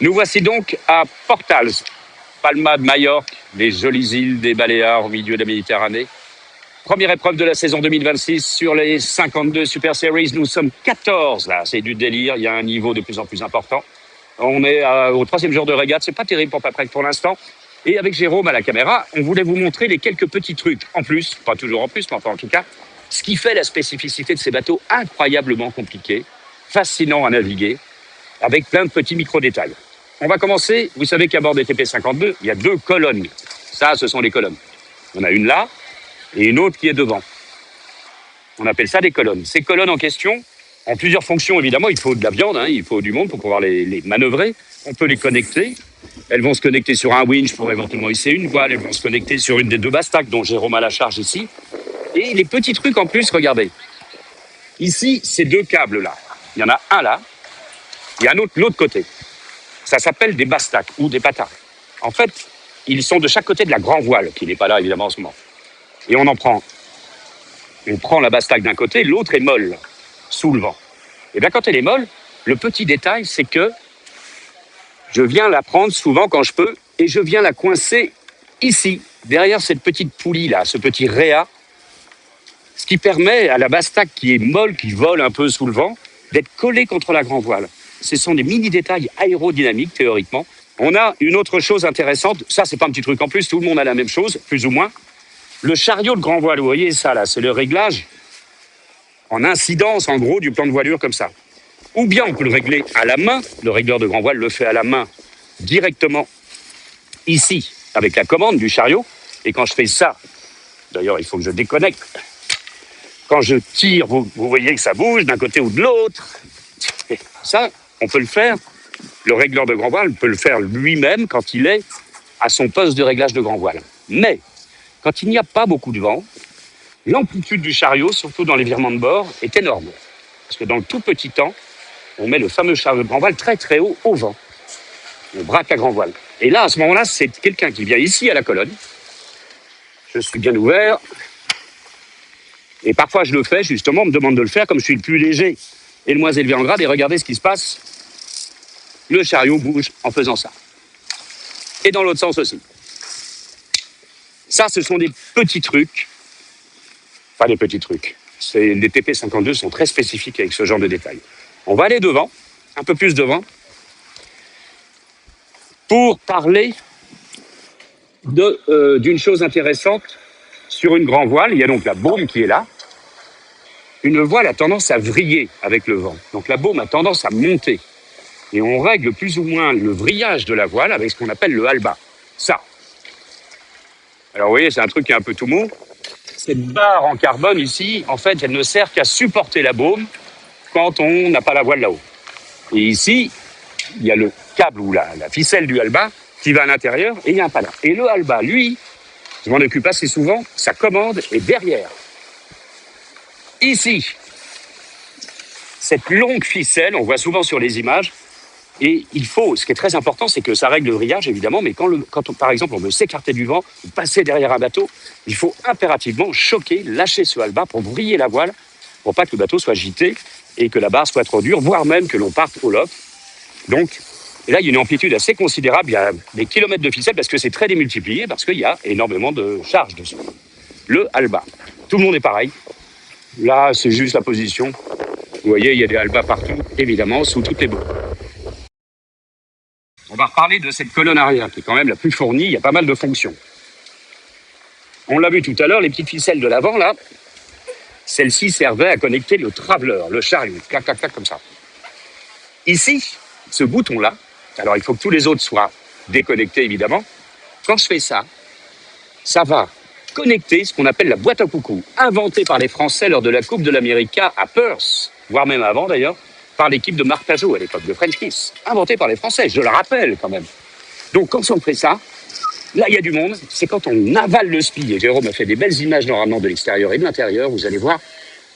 Nous voici donc à Portals, Palma de Majorque, les jolies îles des Baléares au milieu de la Méditerranée. Première épreuve de la saison 2026 sur les 52 Super Series. Nous sommes 14 là, c'est du délire, il y a un niveau de plus en plus important. On est au troisième jour de régate, c'est pas terrible pour Paprec pour l'instant. Et avec Jérôme à la caméra, on voulait vous montrer les quelques petits trucs en plus, pas toujours en plus, mais enfin en tout cas, ce qui fait la spécificité de ces bateaux incroyablement compliqués, fascinants à naviguer, avec plein de petits micro-détails. On va commencer, vous savez qu'à bord des TP52, il y a 2 colonnes. Ça, ce sont les colonnes. On a une là et une autre qui est devant. On appelle ça des colonnes. Ces colonnes en question ont plusieurs fonctions, évidemment. Il faut de la viande, hein, il faut du monde pour pouvoir les manœuvrer. On peut les connecter. Elles vont se connecter sur un winch pour éventuellement hisser une voile. Elles vont se connecter sur une des 2 bastacs dont Jérôme a la charge ici. Et les petits trucs en plus, regardez. Ici, ces 2 câbles-là. Il y en a un là, il y a un autre de l'autre côté. Ça s'appelle des bastacs ou des patins. En fait, ils sont de chaque côté de la grand voile, qui n'est pas là évidemment en ce moment. Et on prend la bastac d'un côté, l'autre est molle, sous le vent. Et bien quand elle est molle, le petit détail, c'est que je viens la prendre souvent quand je peux, et je viens la coincer ici, derrière cette petite poulie-là, ce petit réa, ce qui permet à la bastac qui est molle, qui vole un peu sous le vent, d'être collée contre la grand voile. Ce sont des mini-détails aérodynamiques, théoriquement. On a une autre chose intéressante. Ça, c'est pas un petit truc en plus. Tout le monde a la même chose, plus ou moins. Le chariot de grand voile, vous voyez ça, là, c'est le réglage en incidence, en gros, du plan de voilure, comme ça. Ou bien on peut le régler à la main. Le régleur de grand voile le fait à la main, directement, ici, avec la commande du chariot. Et quand je fais ça, d'ailleurs, il faut que je déconnecte. Quand je tire, vous voyez que ça bouge d'un côté ou de l'autre. Et ça, on peut le faire, le régleur de grand voile peut le faire lui-même quand il est à son poste de réglage de grand voile. Mais, quand il n'y a pas beaucoup de vent, l'amplitude du chariot, surtout dans les virements de bord, est énorme. Parce que dans le tout petit temps, on met le fameux chariot de grand voile très très haut au vent. On braque à grand voile. Et là, à ce moment-là, c'est quelqu'un qui vient ici à la colonne. Je suis bien ouvert. Et parfois, je le fais, justement, on me demande de le faire comme je suis le plus léger et le moins élevé en grade, et regardez ce qui se passe. Le chariot bouge en faisant ça. Et dans l'autre sens aussi. Ça, ce sont des petits trucs. Enfin, des petits trucs. Les TP52 sont très spécifiques avec ce genre de détails. On va aller devant, un peu plus devant, pour parler d'une chose intéressante sur une grand voile. Il y a donc la baume qui est là. Une voile a tendance à vriller avec le vent. Donc la baume a tendance à monter. Et on règle plus ou moins le vrillage de la voile avec ce qu'on appelle le halba. Ça. Alors vous voyez, c'est un truc qui est un peu tout mou. Cette barre en carbone ici, en fait, elle ne sert qu'à supporter la baume quand on n'a pas la voile là-haut. Et ici, il y a le câble ou la ficelle du halba qui va à l'intérieur et il y a un palin. Et le halba, lui, je m'en occupe assez souvent, sa commande est derrière. Ici, cette longue ficelle, on voit souvent sur les images, et il faut, ce qui est très important, c'est que ça règle le vrillage, évidemment, mais quand par exemple, on veut s'écarter du vent, ou passer derrière un bateau, il faut impérativement choquer, lâcher ce halba pour vriller la voile, pour pas que le bateau soit gité et que la barre soit trop dure, voire même que l'on parte au lobe. Donc, et là, il y a une amplitude assez considérable, il y a des kilomètres de ficelle, parce que c'est très démultiplié, parce qu'il y a énormément de charge dessus. Le halba. Tout le monde est pareil. Là, c'est juste la position. Vous voyez, il y a des halbas partout, évidemment, sous toutes les baumes. On va reparler de cette colonne arrière, qui est quand même la plus fournie. Il y a pas mal de fonctions. On l'a vu tout à l'heure, les petites ficelles de l'avant, là, celles-ci servaient à connecter le traveler, le chariot, clac, clac, clac, comme ça. Ici, ce bouton-là, alors il faut que tous les autres soient déconnectés, évidemment. Quand je fais ça, ça va connecter ce qu'on appelle la boîte à coucou, inventée par les Français lors de la Coupe de l'Amérique à Perth, voire même avant d'ailleurs, par l'équipe de Marc Pajot à l'époque de French Kiss, inventée par les Français, je le rappelle quand même. Donc quand on fait ça, là il y a du monde, c'est quand on avale le spi, et Jérôme a fait des belles images normalement de l'extérieur et de l'intérieur, vous allez voir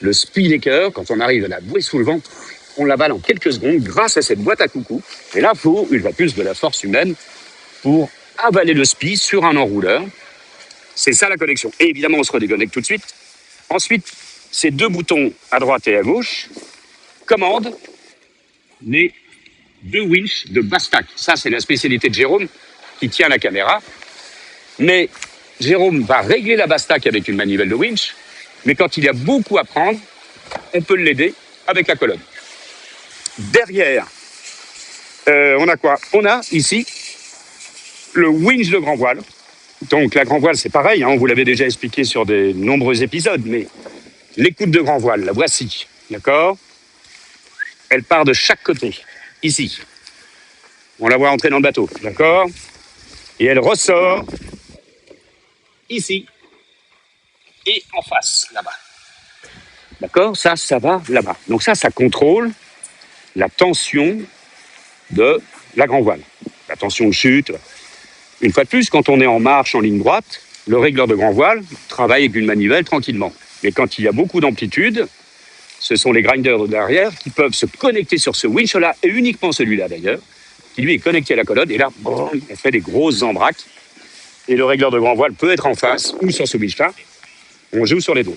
le spinnaker, quand on arrive à la bouée sous le vent, on l'avale en quelques secondes grâce à cette boîte à coucou, et là il faut une fois plus de la force humaine pour avaler le spi sur un enrouleur. C'est ça la connexion. Et évidemment, on se redéconnecte tout de suite. Ensuite, ces 2 boutons à droite et à gauche, commande les 2 winches de Bastac. Ça, c'est la spécialité de Jérôme qui tient la caméra. Mais Jérôme va régler la Bastac avec une manivelle de winch. Mais quand il y a beaucoup à prendre, on peut l'aider avec la colonne. Derrière, on a quoi? On a ici le winch de grand voile. Donc la grand voile, c'est pareil, hein, on vous l'avait déjà expliqué sur de nombreux épisodes, mais l'écoute de grand voile, la voici, d'accord? Elle part de chaque côté, ici. On la voit entrer dans le bateau, d'accord? Et elle ressort ici et en face, là-bas. D'accord? Ça va là-bas. Donc ça contrôle la tension de la grand voile. La tension de chute. Une fois de plus, quand on est en marche en ligne droite, le régleur de grand voile travaille avec une manivelle tranquillement. Mais quand il y a beaucoup d'amplitude, ce sont les grinders derrière qui peuvent se connecter sur ce winch-là, et uniquement celui-là d'ailleurs, qui lui est connecté à la colonne, et là, il fait des grosses embraques. Et le régleur de grand voile peut être en face ou sur ce winch-là. On joue sur les deux.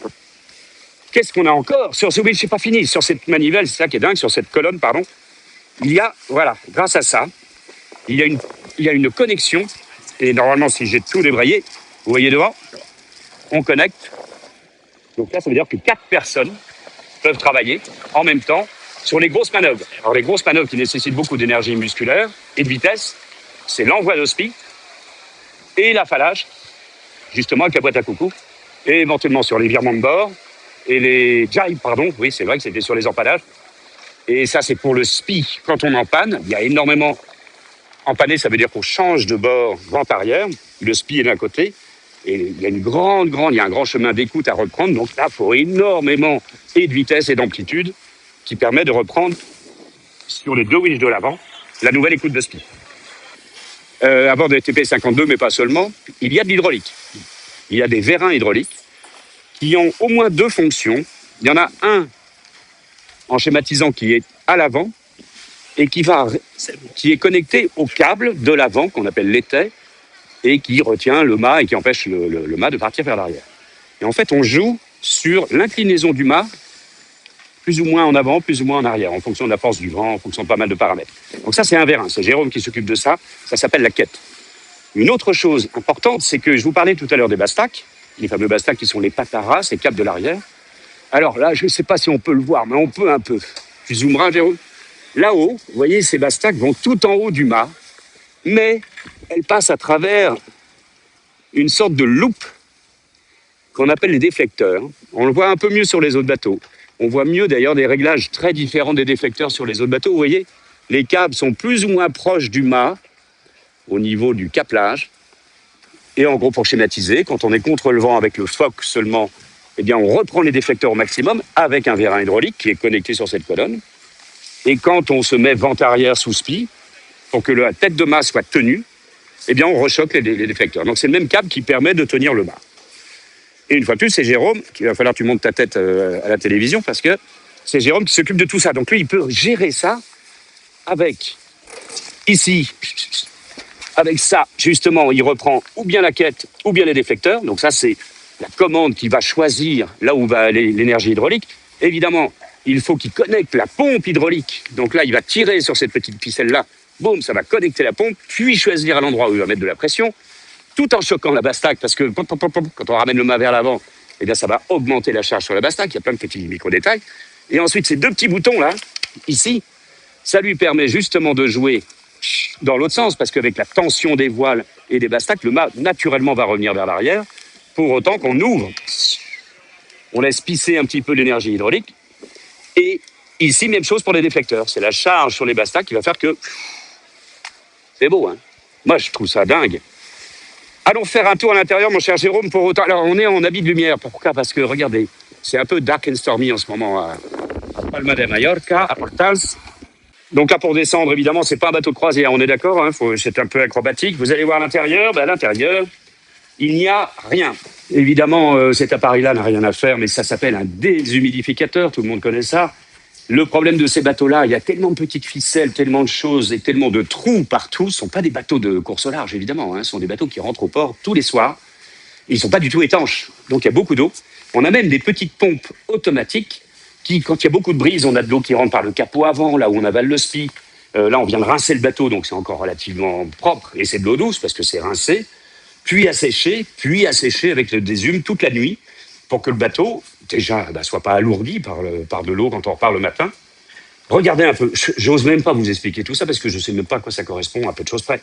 Qu'est-ce qu'on a encore? Sur ce winch, c'est pas fini. Sur cette manivelle, c'est ça qui est dingue, sur cette colonne, pardon. Il y a, voilà, grâce à ça, il y a une connexion. Et normalement, si j'ai tout débrayé, vous voyez devant, on connecte. Donc là, ça veut dire que 4 personnes peuvent travailler en même temps sur les grosses manœuvres. Alors les grosses manœuvres qui nécessitent beaucoup d'énergie musculaire et de vitesse, c'est l'envoi de spi et l'affalage, justement avec la boîte à coucou, et éventuellement sur les virements de bord et les jibes, pardon, oui c'est vrai que c'était sur les empalages. Et ça c'est pour le spi quand on empanne, il y a énormément. Empanner, ça veut dire qu'on change de bord vent arrière, le spi est d'un côté, et il y a il y a un grand chemin d'écoute à reprendre, donc là, il faut énormément et de vitesse et d'amplitude qui permet de reprendre sur les 2 winches de l'avant la nouvelle écoute de spi. À bord de TP52, mais pas seulement, il y a de l'hydraulique. Il y a des vérins hydrauliques qui ont au moins 2 fonctions. Il y en a un en schématisant qui est à l'avant, et qui est connecté au câble de l'avant, qu'on appelle l'étai, et qui retient le mât et qui empêche le mât de partir vers l'arrière. Et en fait, on joue sur l'inclinaison du mât, plus ou moins en avant, plus ou moins en arrière, en fonction de la force du vent, en fonction de pas mal de paramètres. Donc ça, c'est un vérin, c'est Jérôme qui s'occupe de ça, ça s'appelle la quête. Une autre chose importante, c'est que je vous parlais tout à l'heure des Bastac, les fameux Bastac qui sont les pataras, ces câbles de l'arrière. Alors là, je ne sais pas si on peut le voir, mais on peut un peu. Tu zoomeras, Jérôme? Là-haut, vous voyez, ces Bastac vont tout en haut du mât, mais elles passent à travers une sorte de loupe qu'on appelle les déflecteurs. On le voit un peu mieux sur les autres bateaux. On voit mieux d'ailleurs des réglages très différents des déflecteurs sur les autres bateaux. Vous voyez, les câbles sont plus ou moins proches du mât au niveau du câblage. Et en gros, pour schématiser, quand on est contre le vent avec le foc seulement, eh bien, on reprend les déflecteurs au maximum avec un vérin hydraulique qui est connecté sur cette colonne. Et quand on se met vent arrière sous spi, pour que la tête de mât soit tenue, eh bien, on rechoque les déflecteurs. Donc, c'est le même câble qui permet de tenir le mât. Et une fois de plus, c'est Jérôme, qu'il va falloir que tu montes ta tête à la télévision, parce que c'est Jérôme qui s'occupe de tout ça. Donc, lui, il peut gérer ça avec, ici, avec ça, justement, il reprend ou bien la quête, ou bien les déflecteurs. Donc, ça, c'est la commande qui va choisir là où va aller l'énergie hydraulique. Évidemment, il faut qu'il connecte la pompe hydraulique. Donc là, il va tirer sur cette petite ficelle-là. Boum, ça va connecter la pompe, puis choisir à l'endroit où il va mettre de la pression, tout en choquant la Bastac, parce que quand on ramène le mât vers l'avant, eh bien, ça va augmenter la charge sur la Bastac. Il y a plein de petits micro-détails. Et ensuite, ces 2 petits boutons-là, ici, ça lui permet justement de jouer dans l'autre sens, parce qu'avec la tension des voiles et des Bastac, le mât, naturellement, va revenir vers l'arrière, pour autant qu'on ouvre. On laisse pisser un petit peu l'énergie hydraulique. Et ici, même chose pour les déflecteurs. C'est la charge sur les Bastac qui va faire que... C'est beau, hein? Moi, je trouve ça dingue. Allons faire un tour à l'intérieur, mon cher Jérôme, pour autant... Alors, on est en habit de lumière. Pourquoi? Parce que, regardez, c'est un peu dark and stormy en ce moment à Palma de Mallorca, à Portals. Donc là, pour descendre, évidemment, c'est pas un bateau de croisière, on est d'accord, hein? C'est un peu acrobatique. Vous allez voir l'intérieur. Ben, à l'intérieur, il n'y a rien. Évidemment, cet appareil-là n'a rien à faire, mais ça s'appelle un déshumidificateur, tout le monde connaît ça. Le problème de ces bateaux-là, il y a tellement de petites ficelles, tellement de choses et tellement de trous partout. Ce ne sont pas des bateaux de course au large, évidemment. Ce sont des bateaux qui rentrent au port tous les soirs. Ils ne sont pas du tout étanches, donc il y a beaucoup d'eau. On a même des petites pompes automatiques qui, quand il y a beaucoup de brise, on a de l'eau qui rentre par le capot avant, là où on avale le spi. Là, on vient de rincer le bateau, donc c'est encore relativement propre, et c'est de l'eau douce parce que c'est rincé, puis asséché avec le désume toute la nuit pour que le bateau, déjà, soit pas alourdi par de l'eau quand on repart le matin. Regardez un peu, j'ose même pas vous expliquer tout ça parce que je sais même pas à quoi ça correspond, à peu de choses près.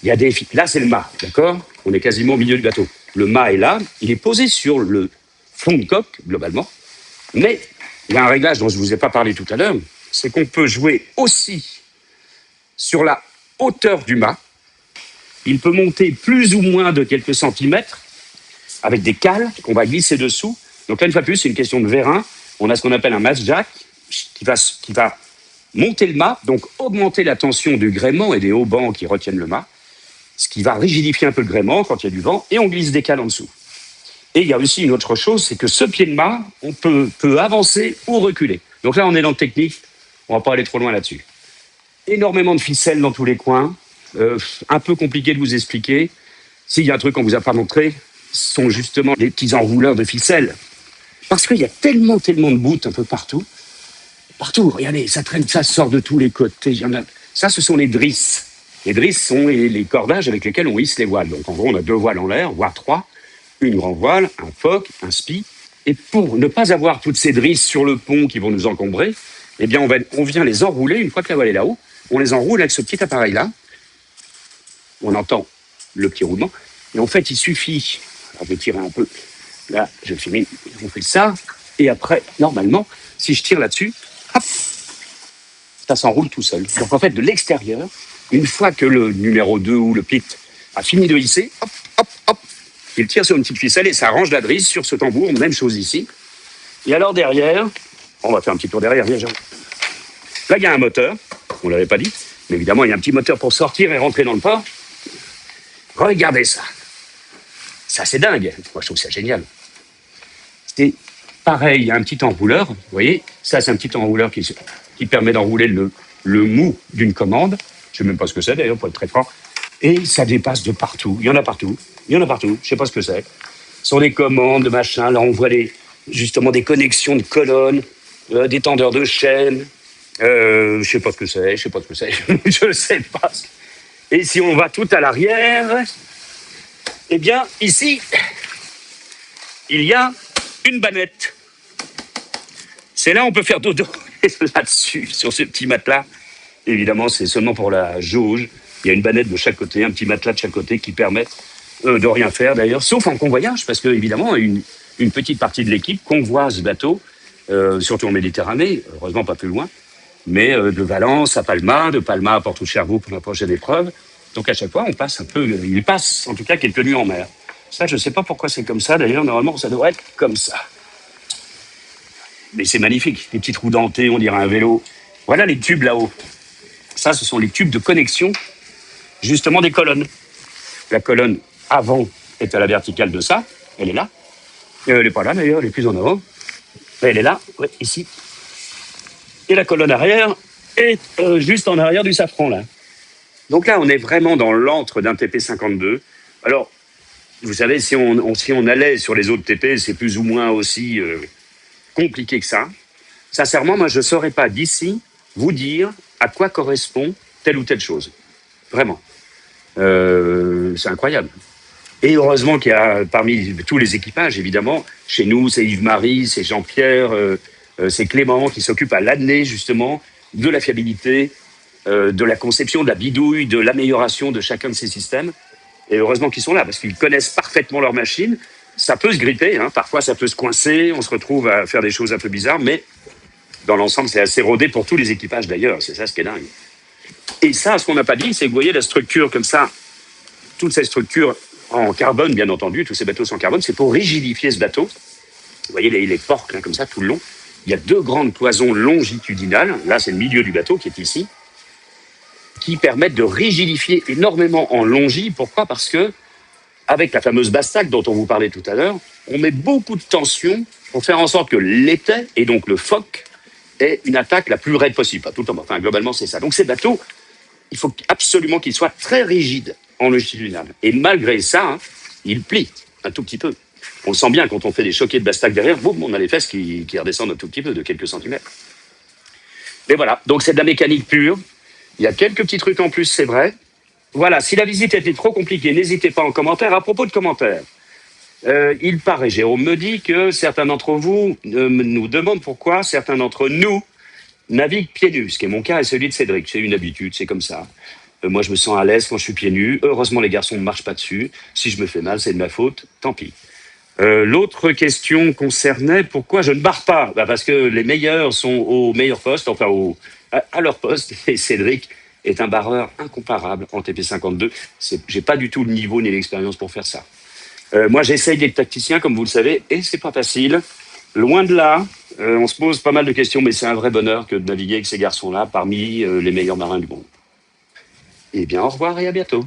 Il y a là, c'est le mât, d'accord? On est quasiment au milieu du bateau. Le mât est là, il est posé sur le fond de coque, globalement, mais il y a un réglage dont je vous ai pas parlé tout à l'heure, c'est qu'on peut jouer aussi sur la hauteur du mât. Il peut monter plus ou moins de quelques centimètres avec des cales qu'on va glisser dessous. Donc là, une fois de plus, c'est une question de vérin. On a ce qu'on appelle un mast jack qui va monter le mât, donc augmenter la tension du gréement et des haubans qui retiennent le mât, ce qui va rigidifier un peu le gréement quand il y a du vent, et on glisse des cales en dessous. Et il y a aussi une autre chose, c'est que ce pied de mât, on peut avancer ou reculer. Donc là, on est dans le technique, on ne va pas aller trop loin là-dessus. Énormément de ficelles dans tous les coins, un peu compliqué de vous expliquer. S'il y a un truc qu'on ne vous a pas montré, ce sont justement les petits enrouleurs de ficelles. Parce qu'il y a tellement de bouts un peu partout. Partout, regardez, ça traîne, ça sort de tous les côtés. Ça, ce sont les drisses. Les drisses sont les cordages avec lesquels on hisse les voiles. Donc en gros, on a 2 voiles en l'air, voire 3. Une grande voile, un foc, un spi. Et pour ne pas avoir toutes ces drisses sur le pont qui vont nous encombrer, eh bien, on vient les enrouler, une fois que la voile est là-haut, on les enroule avec ce petit appareil-là. On entend le petit roulement. Et en fait, il suffit, alors je vais tirer un peu, là, je finis, on fait ça, et après, normalement, si je tire là-dessus, hop, ça s'enroule tout seul. Donc en fait, de l'extérieur, une fois que le numéro 2 ou le pit a fini de hisser, hop, hop, hop, il tire sur une petite ficelle et ça range la drisse sur ce tambour, même chose ici. Et alors derrière, on va faire un petit tour derrière, viens Jean. Là, il y a un moteur, on ne l'avait pas dit, mais évidemment, il y a un petit moteur pour sortir et rentrer dans le port. Regardez ça. Ça, c'est dingue. Moi, je trouve ça génial. C'est pareil, il y a un petit enrouleur, vous voyez, ça, c'est un petit enrouleur qui permet d'enrouler le mou d'une commande. Je ne sais même pas ce que c'est, d'ailleurs, pour être très franc. Et ça dépasse de partout. Il y en a partout. Je ne sais pas ce que c'est. Ce sont des commandes, machin. Là, on voit justement des connexions de colonnes, des tendeurs de chaînes. Je ne sais pas ce que c'est. Je ne sais pas. Et si on va tout à l'arrière, eh bien, ici, il y a une bannette. C'est là où on peut faire dodo là-dessus, sur ce petit matelas. Évidemment, c'est seulement pour la jauge. Il y a une bannette de chaque côté, un petit matelas de chaque côté qui permet de rien faire d'ailleurs, sauf en convoyage, parce que évidemment, une petite partie de l'équipe convoie ce bateau, surtout en Méditerranée, heureusement pas plus loin, mais de Valence à Palma, de Palma à Porto-Cherbourg pour la prochaine épreuve. Donc à chaque fois, il passe en tout cas quelques nuits en mer. Ça, je ne sais pas pourquoi c'est comme ça. D'ailleurs, normalement, ça devrait être comme ça. Mais c'est magnifique. Les petits trous dentés, on dirait un vélo. Voilà les tubes là-haut. Ça, ce sont les tubes de connexion, justement, des colonnes. La colonne avant est à la verticale de ça. Elle est là. Elle n'est pas là, d'ailleurs. Elle est plus en avant. Elle est là, ouais, ici. Et la colonne arrière est juste en arrière du safran, là. Donc là, on est vraiment dans l'antre d'un TP52. Alors, vous savez, si on allait sur les autres TP, c'est plus ou moins aussi compliqué que ça. Sincèrement, moi, je ne saurais pas d'ici vous dire à quoi correspond telle ou telle chose. Vraiment. C'est incroyable. Et heureusement qu'il y a parmi tous les équipages, évidemment, chez nous, c'est Yves-Marie, c'est Jean-Pierre, c'est Clément qui s'occupe à l'année, justement, de la fiabilité, de la conception, de la bidouille, de l'amélioration de chacun de ces systèmes. Et heureusement qu'ils sont là, parce qu'ils connaissent parfaitement leur machine. Ça peut se gripper, hein, parfois ça peut se coincer, on se retrouve à faire des choses un peu bizarres, mais dans l'ensemble, c'est assez rodé pour tous les équipages d'ailleurs, c'est ça ce qui est dingue. Et ça, ce qu'on n'a pas dit, c'est que vous voyez la structure comme ça, toutes ces structures en carbone, bien entendu, tous ces bateaux sont en carbone, c'est pour rigidifier ce bateau. Vous voyez les porcs, là, comme ça, tout le long. Il y a 2 grandes cloisons longitudinales, là c'est le milieu du bateau qui est ici, qui permettent de rigidifier énormément en longi. Pourquoi ? Parce que, avec la fameuse bastaque dont on vous parlait tout à l'heure, on met beaucoup de tension pour faire en sorte que l'étai, et donc le foc, ait une attaque la plus raide possible. Pas tout le temps, enfin globalement c'est ça. Donc ces bateaux, il faut absolument qu'ils soient très rigides en longitudinal. Et malgré ça, hein, ils plient un tout petit peu. On le sent bien quand on fait des choquets de bastaque derrière, boum, on a les fesses qui redescendent un tout petit peu, de quelques centimètres. Mais voilà, donc c'est de la mécanique pure. Il y a quelques petits trucs en plus, c'est vrai. Voilà, si la visite était trop compliquée, n'hésitez pas en commentaire. À propos de commentaires, il paraît, Jérôme me dit que certains d'entre vous nous demandent pourquoi certains d'entre nous naviguent pieds nus, ce qui est mon cas et celui de Cédric. C'est une habitude, c'est comme ça. Moi, je me sens à l'aise quand je suis pieds nus. Heureusement, les garçons ne marchent pas dessus. Si je me fais mal, c'est de ma faute. Tant pis. L'autre question concernait pourquoi je ne barre pas. Parce que les meilleurs sont au meilleur poste, enfin à leur poste. Et Cédric est un barreur incomparable en TP52. J'ai pas du tout le niveau ni l'expérience pour faire ça. Moi, j'essaye d'être tacticien, comme vous le savez, et c'est pas facile. Loin de là, on se pose pas mal de questions, mais c'est un vrai bonheur que de naviguer avec ces garçons-là parmi les meilleurs marins du monde. Eh bien, au revoir et à bientôt.